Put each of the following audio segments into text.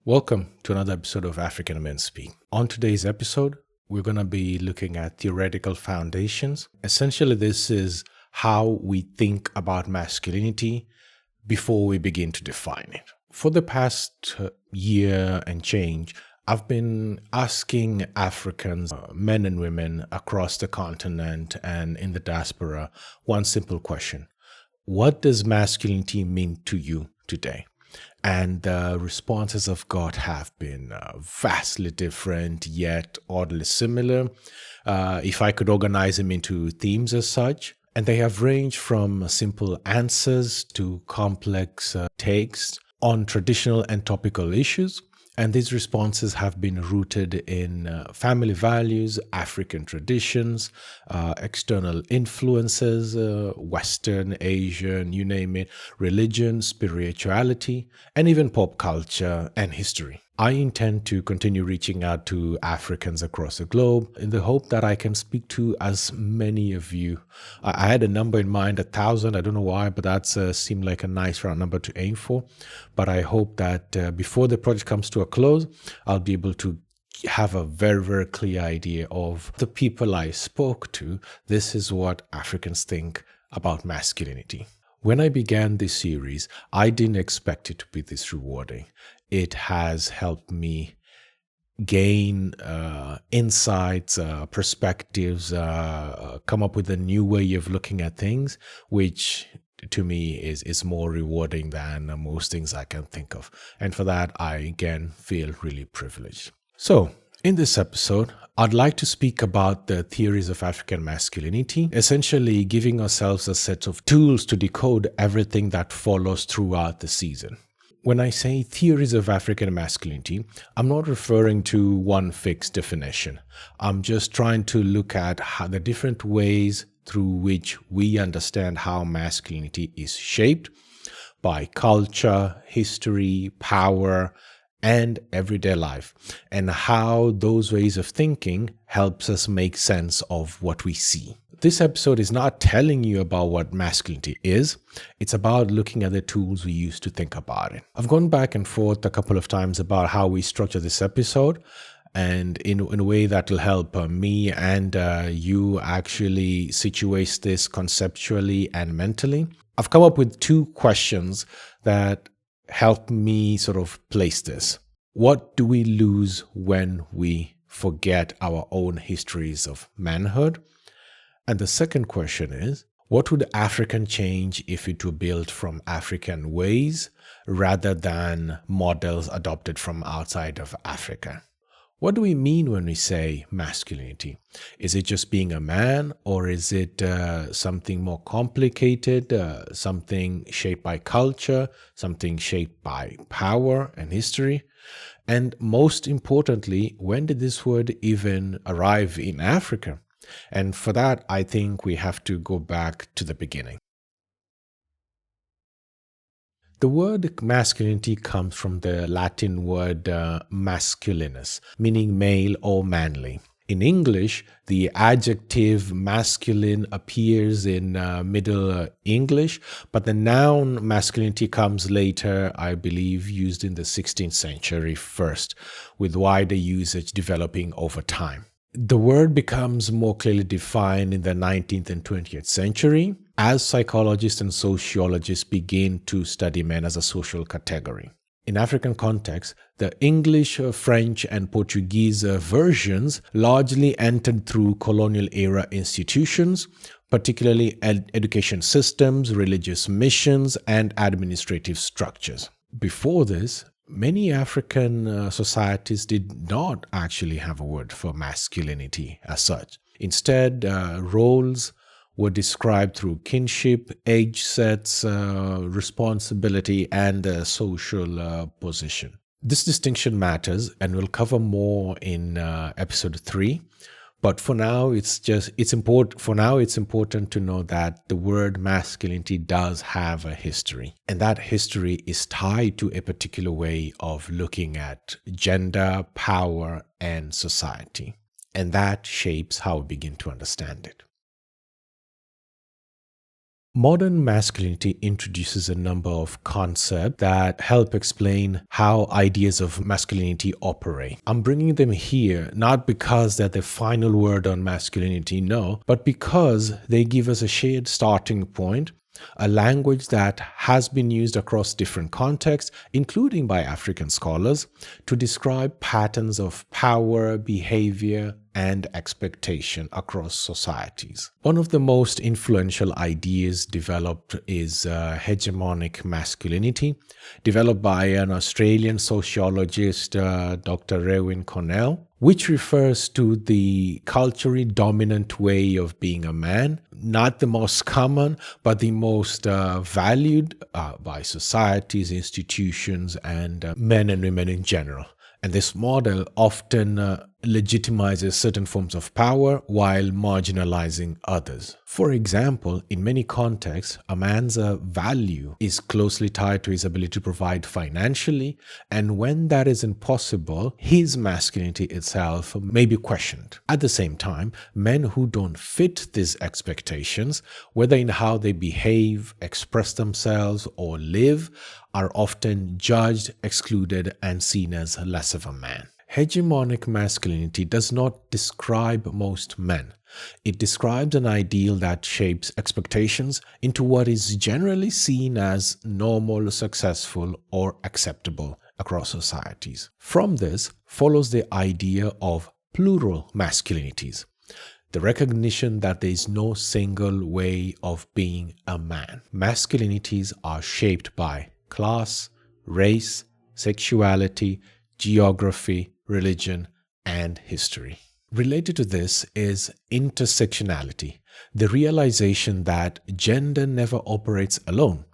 Welcome to another episode of African Men Speak. On today's episode, we're going to be looking at theoretical foundations. Essentially, this is how we think about masculinity before we begin to define it. For the past year and change, I've been asking Africans, men and women across the continent and in the diaspora, one simple question. What does masculinity mean to you today? And the responses I've got have been vastly different, yet oddly similar. If I could organize them into themes as such, and they have ranged from simple answers to complex takes on traditional and topical issues. And these responses have been rooted in family values, African traditions, external influences, Western, Asian, you name it, religion, spirituality, and even pop culture and history. I intend to continue reaching out to Africans across the globe in the hope that I can speak to as many of you. I had a number in mind, 1,000. I don't know why, but that seemed like a nice round number to aim for. But I hope that before the project comes to a close, I'll be able to have a very, very clear idea of the people I spoke to. This is what Africans think about masculinity. When I began this series, I didn't expect it to be this rewarding. It has helped me gain insights, perspectives, come up with a new way of looking at things, which to me is more rewarding than most things I can think of. And for that, I again feel really privileged. So, in this episode, I'd like to speak about the theories of African masculinity, essentially giving ourselves a set of tools to decode everything that follows throughout the season. When I say theories of African masculinity, I'm not referring to one fixed definition. I'm just trying to look at how the different ways through which we understand how masculinity is shaped by culture, history, power, and everyday life, and how those ways of thinking helps us make sense of what we see. This episode is not telling you about what masculinity is. It's about looking at the tools we use to think about it. I've gone back and forth a couple of times about how we structure this episode, and in a way that will help me and you actually situate this conceptually and mentally. I've come up with two questions that help me sort of place this. What do we lose when we forget our own histories of manhood? And the second question is, what would African change if it were built from African ways rather than models adopted from outside of Africa? What do we mean when we say masculinity? Is it just being a man, or is it something more complicated, something shaped by culture, something shaped by power and history? And most importantly, when did this word even arrive in Africa? And for that, I think we have to go back to the beginning. The word masculinity comes from the Latin word masculinus, meaning male or manly. In English, the adjective masculine appears in Middle English, but the noun masculinity comes later, I believe, used in the 16th century first, with wider usage developing over time. The word becomes more clearly defined in the 19th and 20th century as psychologists and sociologists begin to study men as a social category. In African context, the English, French, and Portuguese versions largely entered through colonial era institutions, particularly education systems, religious missions, and administrative structures. Before this, many African societies did not actually have a word for masculinity as such. Instead, roles were described through kinship, age sets, responsibility, and social position. This distinction matters, and we'll cover more in episode 3. But for now, it's important to know that the word masculinity does have a history, and that history is tied to a particular way of looking at gender, power, and society, and that shapes how we begin to understand it. Modern masculinity introduces a number of concepts that help explain how ideas of masculinity operate. I'm bringing them here not because they're the final word on masculinity, no, but because they give us a shared starting point, a language that has been used across different contexts, including by African scholars, to describe patterns of power, behavior, and expectation across societies. One of the most influential ideas developed is hegemonic masculinity, developed by an Australian sociologist, Dr. Rewin Cornell, which refers to the culturally dominant way of being a man, not the most common, but the most valued by societies, institutions, and men and women in general. And this model often legitimizes certain forms of power while marginalizing others. For example, in many contexts, a man's value is closely tied to his ability to provide financially, and when that isn't possible, his masculinity itself may be questioned. At the same time, men who don't fit these expectations, whether in how they behave, express themselves, or live, are often judged, excluded, and seen as less of a man. Hegemonic masculinity does not describe most men. It describes an ideal that shapes expectations into what is generally seen as normal, successful, or acceptable across societies. From this follows the idea of plural masculinities, the recognition that there is no single way of being a man. Masculinities are shaped by class, race, sexuality, geography, religion, and history. Related to this is intersectionality, the realization that gender never operates alone.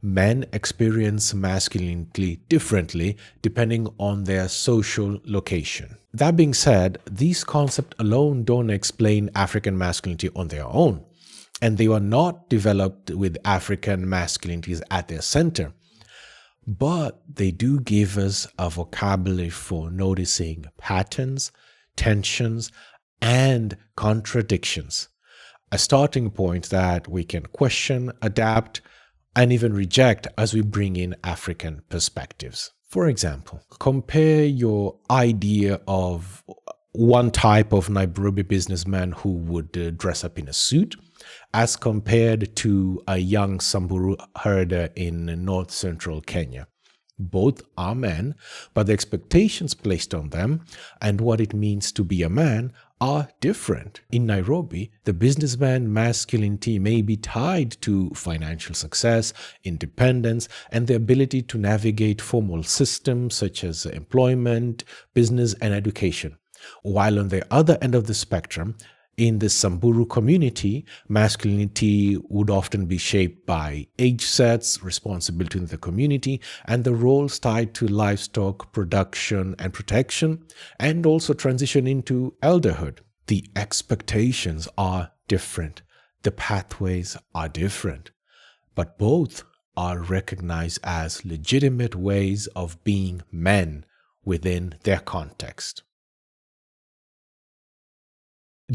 Men experience masculinity differently depending on their social location. That being said, these concepts alone don't explain African masculinity on their own, and they were not developed with African masculinities at their center. But they do give us a vocabulary for noticing patterns, tensions, and contradictions. A starting point that we can question, adapt, and even reject as we bring in African perspectives. For example, compare your idea of one type of Nairobi businessman who would dress up in a suit as compared to a young Samburu herder in north central Kenya. Both are men, but the expectations placed on them and what it means to be a man are different. In Nairobi, the businessman masculinity may be tied to financial success, independence, and the ability to navigate formal systems such as employment, business, and education. While on the other end of the spectrum, in the Samburu community, masculinity would often be shaped by age sets, responsibility in the community, and the roles tied to livestock production and protection, and also transition into elderhood. The expectations are different. The pathways are different. But both are recognized as legitimate ways of being men within their context.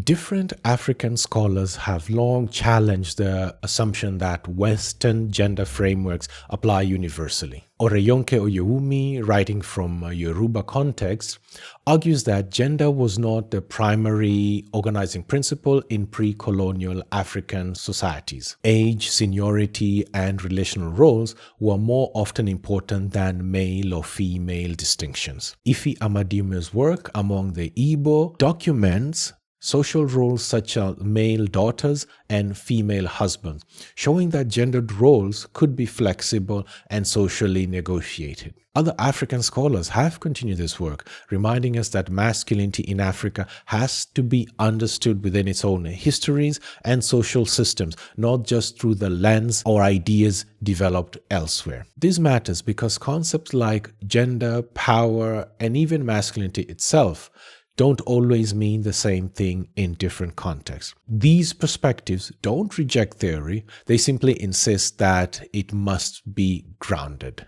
Different African scholars have long challenged the assumption that Western gender frameworks apply universally. Oreyonke Oyewumi, writing from a Yoruba context, argues that gender was not the primary organizing principle in pre-colonial African societies. Age, seniority, and relational roles were more often important than male or female distinctions. Ife Amadime's work among the Igbo documents social roles such as male daughters and female husbands, showing that gendered roles could be flexible and socially negotiated. Other African scholars have continued this work, reminding us that masculinity in Africa has to be understood within its own histories and social systems, not just through the lens or ideas developed elsewhere. This matters because concepts like gender, power, and even masculinity itself don't always mean the same thing in different contexts. These perspectives don't reject theory, they simply insist that it must be grounded.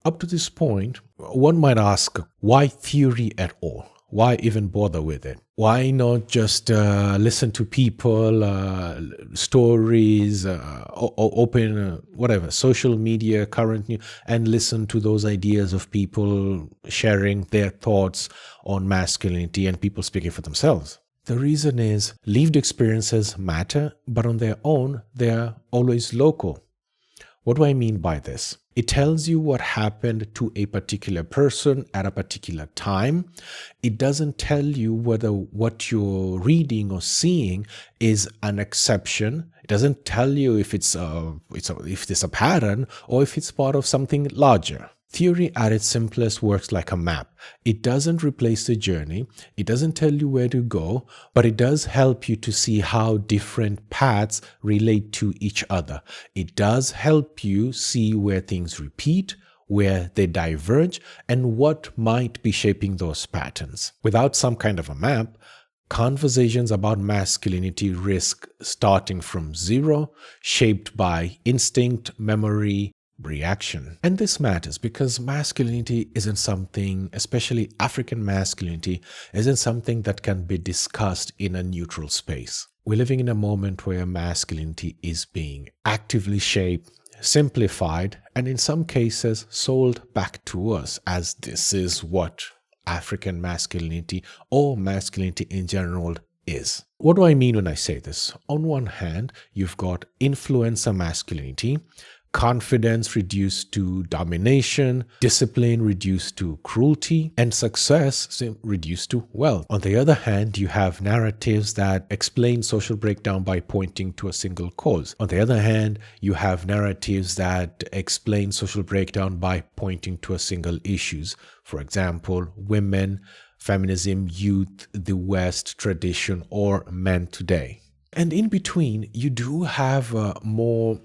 Up to this point, one might ask, why theory at all? Why even bother with it? Why not just listen to people, stories, open whatever, social media, current news, and listen to those ideas of people sharing their thoughts on masculinity and people speaking for themselves? The reason is lived experiences matter, but on their own, they're always local. What do I mean by this? It tells you what happened to a particular person at a particular time. It doesn't tell you whether what you're reading or seeing is an exception. It doesn't tell you if it's a pattern or if it's part of something larger. Theory at its simplest works like a map. It doesn't replace the journey. It doesn't tell you where to go, but it does help you to see how different paths relate to each other. It does help you see where things repeat, where they diverge, and what might be shaping those patterns. Without some kind of a map, conversations about masculinity risk starting from zero, shaped by instinct, memory, reaction. And this matters because masculinity isn't something, especially African masculinity, isn't something that can be discussed in a neutral space. We're living in a moment where masculinity is being actively shaped, simplified, and in some cases sold back to us as this is what African masculinity or masculinity in general is. What do I mean when I say this? On one hand, you've got influencer masculinity, confidence reduced to domination, discipline reduced to cruelty, and success reduced to wealth. On the other hand, you have narratives that explain social breakdown by pointing to a single cause. On the other hand, you have narratives that explain social breakdown by pointing to a single issues. For example, women, feminism, youth, the West, tradition, or men today. And in between, you do have more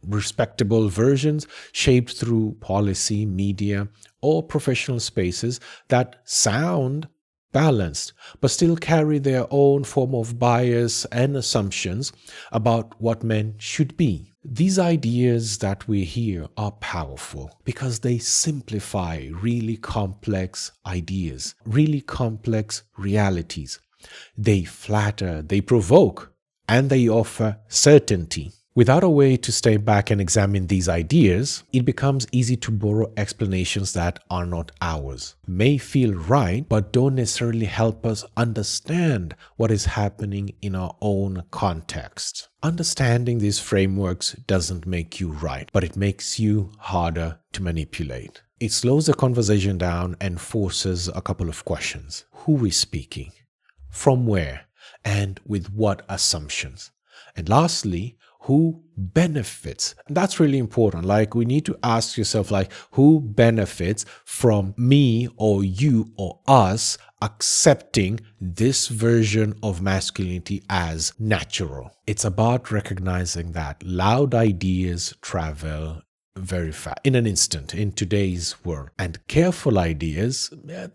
respectable versions shaped through policy, media, or professional spaces that sound balanced, but still carry their own form of bias and assumptions about what men should be. These ideas that we hear are powerful because they simplify really complex ideas, really complex realities. They flatter, they provoke, and they offer certainty. Without a way to step back and examine these ideas, it becomes easy to borrow explanations that are not ours, may feel right, but don't necessarily help us understand what is happening in our own context. Understanding these frameworks doesn't make you right, but it makes you harder to manipulate. It slows the conversation down and forces a couple of questions. Who is speaking? From where? And with what assumptions? And lastly, who benefits? And that's really important. Like, we need to ask yourself, like, who benefits from me or you or us accepting this version of masculinity as natural? It's about recognizing that loud ideas travel very fast, in an instant, in today's world. And careful ideas,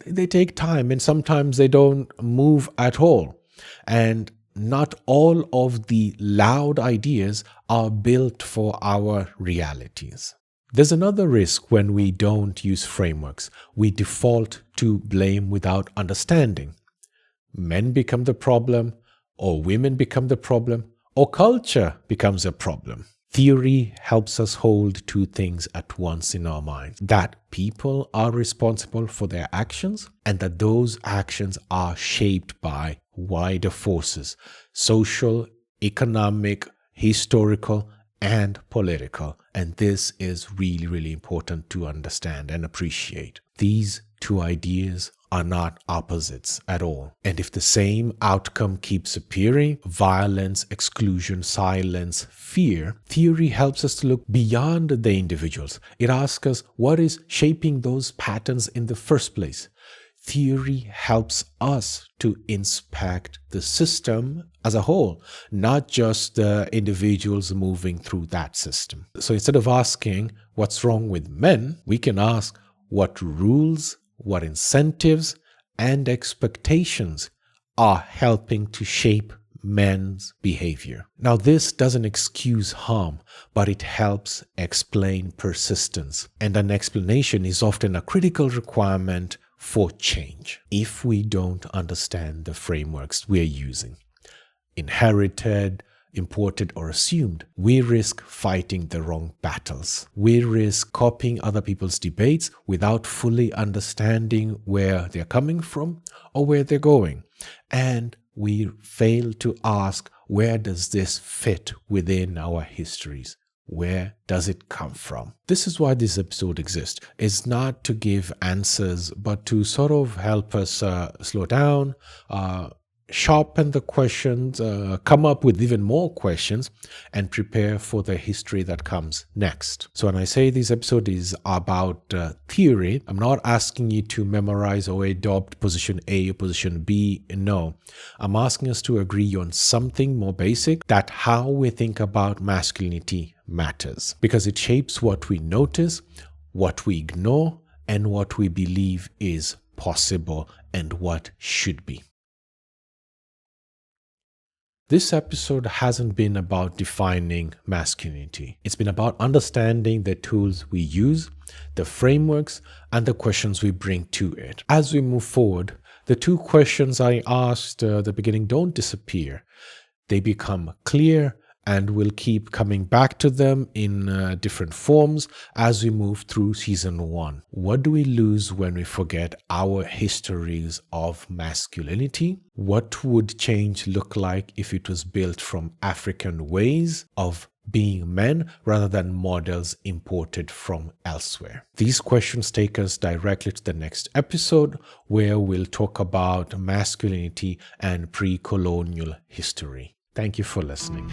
they take time, and sometimes they don't move at all. And not all of the loud ideas are built for our realities. There's another risk when we don't use frameworks. We default to blame without understanding. Men become the problem, or women become the problem, or culture becomes a problem. Theory helps us hold two things at once in our minds: that people are responsible for their actions, and that those actions are shaped by wider forces: social, economic, historical, and political. And this is really, really important to understand and appreciate. These two ideas are not opposites at all. And if the same outcome keeps appearing, violence, exclusion, silence, fear, theory helps us to look beyond the individuals. It asks us what is shaping those patterns in the first place. Theory helps us to inspect the system as a whole, not just the individuals moving through that system. So instead of asking what's wrong with men, we can ask what rules, what incentives, and expectations are helping to shape men's behavior. Now, this doesn't excuse harm, but it helps explain persistence. And an explanation is often a critical requirement for change if we don't understand the frameworks we're using. Inherited, imported, or assumed, we risk fighting the wrong battles. We risk copying other people's debates without fully understanding where they're coming from or where they're going. And we fail to ask, where does this fit within our histories? Where does it come from? This is why this episode exists. It's not to give answers, but to sort of help us slow down, sharpen the questions, come up with even more questions, and prepare for the history that comes next. So when I say this episode is about theory, I'm not asking you to memorize or adopt position A or position B. No, I'm asking us to agree on something more basic, that how we think about masculinity matters, because it shapes what we notice, what we ignore, and what we believe is possible and what should be. This episode hasn't been about defining masculinity. It's been about understanding the tools we use, the frameworks, and the questions we bring to it. As we move forward, the two questions I asked at the beginning don't disappear. They become clear, and we'll keep coming back to them in different forms as we move through season 1. What do we lose when we forget our histories of masculinity? What would change look like if it was built from African ways of being men rather than models imported from elsewhere? These questions take us directly to the next episode, where we'll talk about masculinity and pre-colonial history. Thank you for listening.